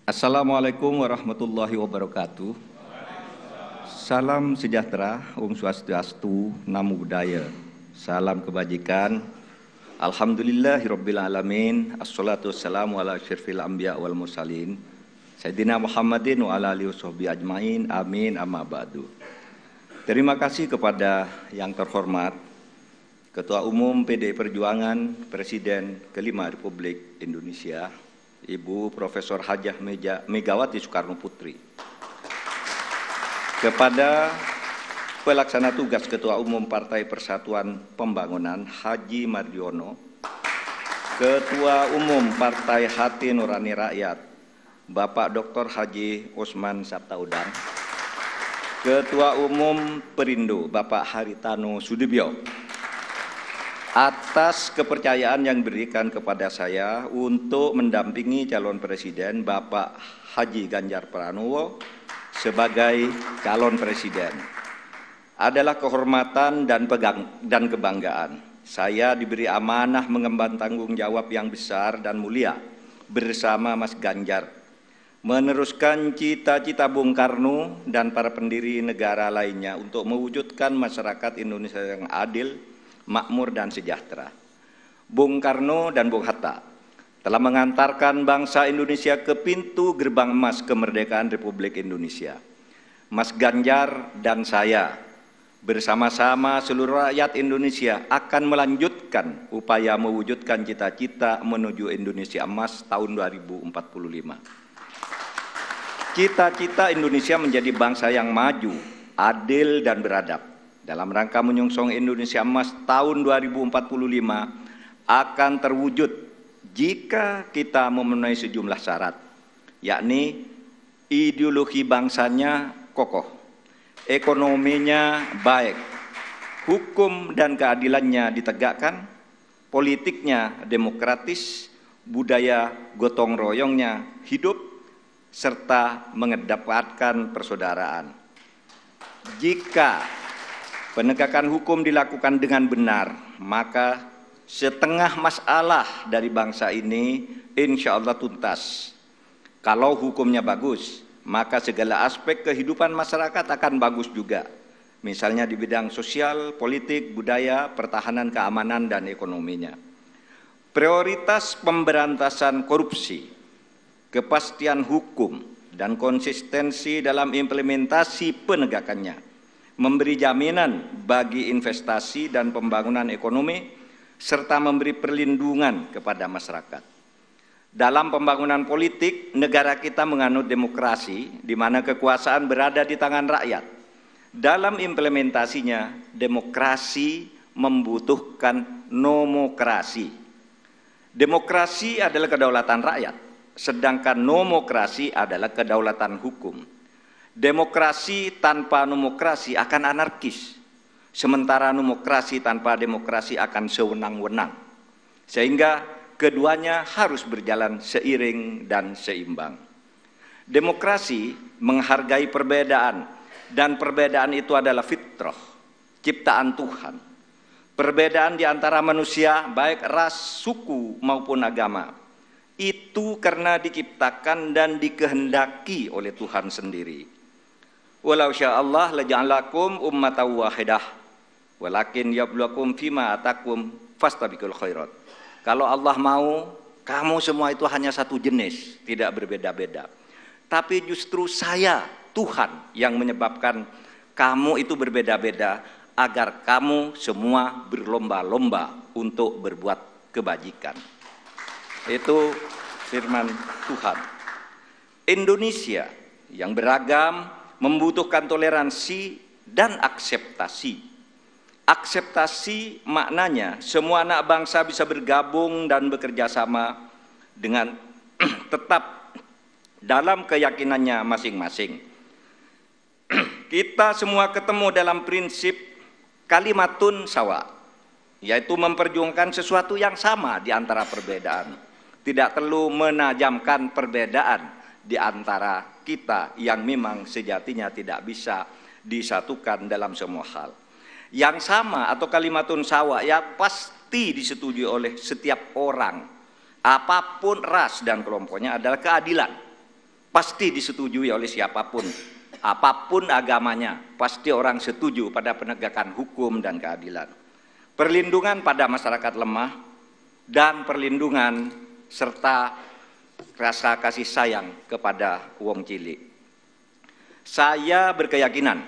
Assalamualaikum warahmatullahi wabarakatuh. Salam sejahtera, Om Swastiastu, Namo Buddhaya. Salam kebajikan. Alhamdulillahirabbil alamin. Assalatu wassalamu ala asyrafil anbiya wal mursalin. Sayyidina Muhammadin wa ala alihi washabbihi ajmain. Amin amma ba'du. Terima kasih kepada yang terhormat Ketua Umum PDI Perjuangan, Presiden kelima Republik Indonesia, Ibu Profesor Hajah Megawati Soekarno Putri. Kepada Pelaksana Tugas Ketua Umum Partai Persatuan Pembangunan Haji Mardiono, Ketua Umum Partai Hati Nurani Rakyat Bapak Dr. Haji Osman Sabtaudang, Ketua Umum Perindo Bapak Haritano Sudibyo, atas kepercayaan yang diberikan kepada saya untuk mendampingi calon presiden Bapak Haji Ganjar Pranowo sebagai calon presiden. Adalah kehormatan dan kebanggaan. Saya diberi amanah mengemban tanggung jawab yang besar dan mulia bersama Mas Ganjar, meneruskan cita-cita Bung Karno dan para pendiri negara lainnya untuk mewujudkan masyarakat Indonesia yang adil, makmur dan sejahtera. Bung Karno dan Bung Hatta telah mengantarkan bangsa Indonesia ke pintu gerbang emas kemerdekaan Republik Indonesia. Mas Ganjar dan saya bersama-sama seluruh rakyat Indonesia akan melanjutkan upaya mewujudkan cita-cita menuju Indonesia emas tahun 2045. Cita-cita Indonesia menjadi bangsa yang maju, adil dan beradab dalam rangka menyongsong Indonesia Emas tahun 2045 akan terwujud jika kita memenuhi sejumlah syarat, yakni ideologi bangsanya kokoh, ekonominya baik, hukum dan keadilannya ditegakkan, politiknya demokratis, budaya gotong royongnya hidup, serta mengedepankan persaudaraan. Jika penegakan hukum dilakukan dengan benar, maka setengah masalah dari bangsa ini insya Allah tuntas. Kalau hukumnya bagus, maka segala aspek kehidupan masyarakat akan bagus juga. Misalnya di bidang sosial, politik, budaya, pertahanan, keamanan, dan ekonominya. Prioritas pemberantasan korupsi, kepastian hukum, dan konsistensi dalam implementasi penegakannya memberi jaminan bagi investasi dan pembangunan ekonomi, serta memberi perlindungan kepada masyarakat. Dalam pembangunan politik, negara kita menganut demokrasi, di mana kekuasaan berada di tangan rakyat. Dalam implementasinya, demokrasi membutuhkan nomokrasi. Demokrasi adalah kedaulatan rakyat, sedangkan nomokrasi adalah kedaulatan hukum. Demokrasi tanpa nomokrasi akan anarkis, sementara nomokrasi tanpa demokrasi akan sewenang-wenang. Sehingga keduanya harus berjalan seiring dan seimbang. Demokrasi menghargai perbedaan, dan perbedaan itu adalah fitrah, ciptaan Tuhan. Perbedaan di antara manusia, baik ras, suku maupun agama, itu karena diciptakan dan dikehendaki oleh Tuhan sendiri. Walau sya'allah laja'alakum ummatan wahidah walakin yabluwakum fima atakum fastabiqul khairat. Kalau Allah mau, kamu semua itu hanya satu jenis, tidak berbeda-beda. Tapi justru saya, Tuhan, yang menyebabkan kamu itu berbeda-beda agar kamu semua berlomba-lomba untuk berbuat kebajikan. Itu firman Tuhan. Indonesia yang beragam membutuhkan toleransi dan akseptasi. Akseptasi maknanya semua anak bangsa bisa bergabung dan bekerja sama dengan tetap dalam keyakinannya masing-masing. Kita semua ketemu dalam prinsip kalimatun sawa, yaitu memperjuangkan sesuatu yang sama di antara perbedaan. Tidak perlu menajamkan perbedaan di antara kita yang memang sejatinya tidak bisa disatukan dalam semua hal. Yang sama atau kalimatun sawa ya pasti disetujui oleh setiap orang, apapun ras dan kelompoknya, adalah keadilan. pasti disetujui oleh siapapun, apapun agamanya, pasti orang setuju pada penegakan hukum dan keadilan. Perlindungan pada masyarakat lemah, dan perlindungan serta rasa kasih sayang kepada wong cilik. Saya berkeyakinan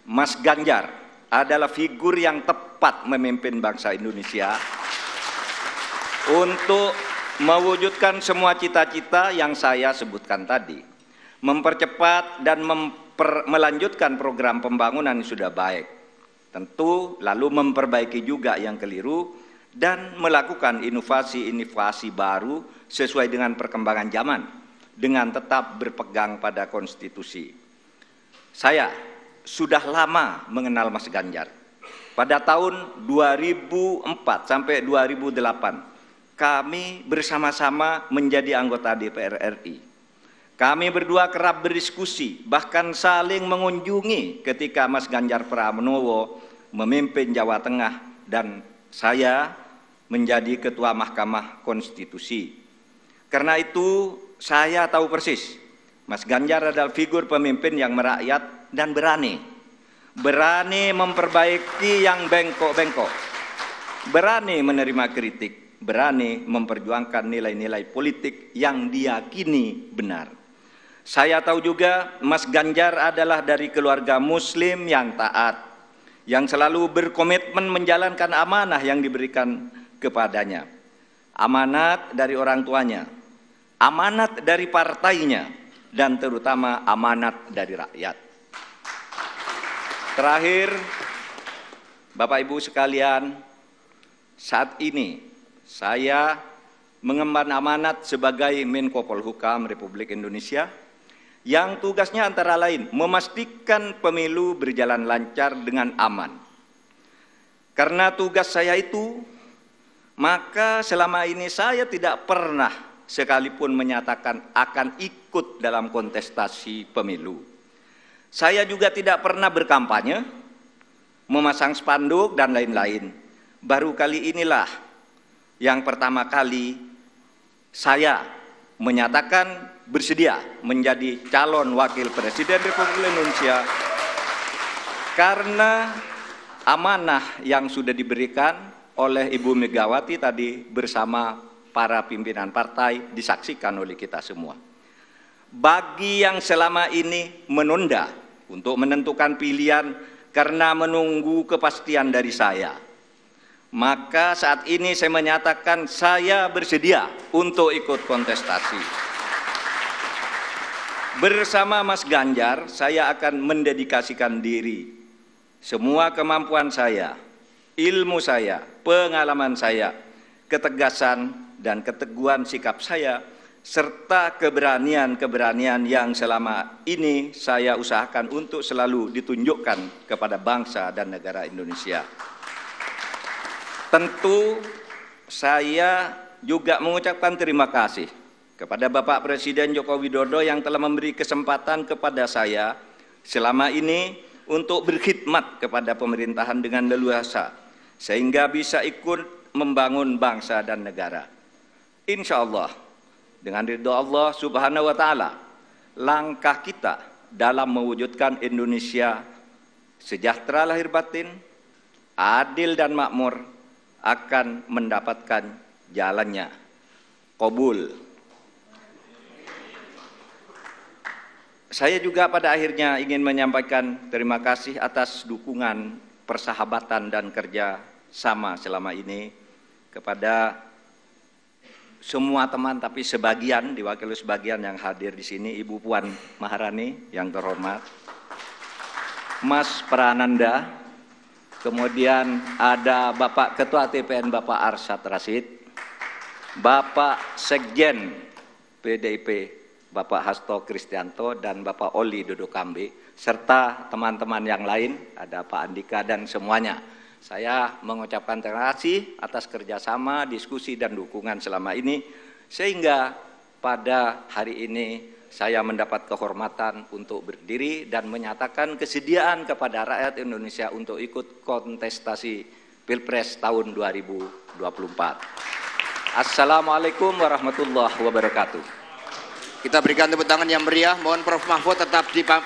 Mas Ganjar adalah figur yang tepat memimpin bangsa Indonesia untuk mewujudkan semua cita-cita yang saya sebutkan tadi, mempercepat dan melanjutkan program pembangunan yang sudah baik, tentu lalu memperbaiki juga yang keliru dan melakukan inovasi-inovasi baru sesuai dengan perkembangan zaman dengan tetap berpegang pada konstitusi. Saya sudah lama mengenal Mas Ganjar. Pada tahun 2004 sampai 2008 kami bersama-sama menjadi anggota DPR RI. Kami berdua kerap berdiskusi, bahkan saling mengunjungi ketika Mas Ganjar Pranowo memimpin Jawa Tengah dan saya menjadi Ketua Mahkamah Konstitusi. Karena itu saya tahu persis, Mas Ganjar adalah figur pemimpin yang merakyat dan berani memperbaiki yang bengkok-bengkok, berani menerima kritik, berani memperjuangkan nilai-nilai politik yang diyakini benar. Saya tahu juga Mas Ganjar adalah dari keluarga Muslim yang taat, yang selalu berkomitmen menjalankan amanah yang diberikan kepadanya. Amanat dari orang tuanya, amanat dari partainya, dan terutama amanat dari rakyat. Terakhir, Bapak Ibu sekalian, saat ini saya mengemban amanat sebagai Menko Polhukam Republik Indonesia yang tugasnya antara lain memastikan pemilu berjalan lancar dengan aman. Karena tugas saya itu, maka selama ini saya tidak pernah sekalipun menyatakan akan ikut dalam kontestasi pemilu. Saya juga tidak pernah berkampanye, memasang spanduk dan lain-lain. Baru kali inilah yang pertama kali saya menyatakan bersedia menjadi calon wakil presiden Republik Indonesia karena amanah yang sudah diberikan oleh Ibu Megawati tadi bersama para pimpinan partai disaksikan oleh kita semua. Bagi yang selama ini menunda untuk menentukan pilihan karena menunggu kepastian dari saya, maka saat ini saya menyatakan saya bersedia untuk ikut kontestasi. Bersama Mas Ganjar, saya akan mendedikasikan diri, semua kemampuan saya, ilmu saya, pengalaman saya, ketegasan dan keteguhan sikap saya, serta keberanian-keberanian yang selama ini saya usahakan untuk selalu ditunjukkan kepada bangsa dan negara Indonesia. Tentu saya juga mengucapkan terima kasih kepada Bapak Presiden Joko Widodo yang telah memberi kesempatan kepada saya selama ini untuk berkhidmat kepada pemerintahan dengan leluasa, sehingga bisa ikut membangun bangsa dan negara. Insya Allah, dengan ridho Allah Subhanahu wa Ta'ala, langkah kita dalam mewujudkan Indonesia sejahtera lahir batin, adil dan makmur akan mendapatkan jalannya. Qabul. Saya juga pada akhirnya ingin menyampaikan terima kasih atas dukungan, persahabatan dan kerja sama selama ini kepada semua teman, tapi sebagian, diwakili sebagian yang hadir di sini, Ibu Puan Maharani yang terhormat, Mas Prananda, kemudian ada Bapak Ketua TPN Bapak Arsyad Rashid, Bapak Sekjen PDIP Bapak Hasto Kristianto dan Bapak Oli Dodo Kambe, serta teman-teman yang lain, ada Pak Andika dan semuanya. Saya mengucapkan terima kasih atas kerjasama, diskusi dan dukungan selama ini, sehingga pada hari ini saya mendapat kehormatan untuk berdiri dan menyatakan kesediaan kepada rakyat Indonesia untuk ikut kontestasi Pilpres tahun 2024. Assalamualaikum warahmatullahi wabarakatuh. Kita berikan tepuk tangan yang meriah. Mohon Prof. Mahfud tetap di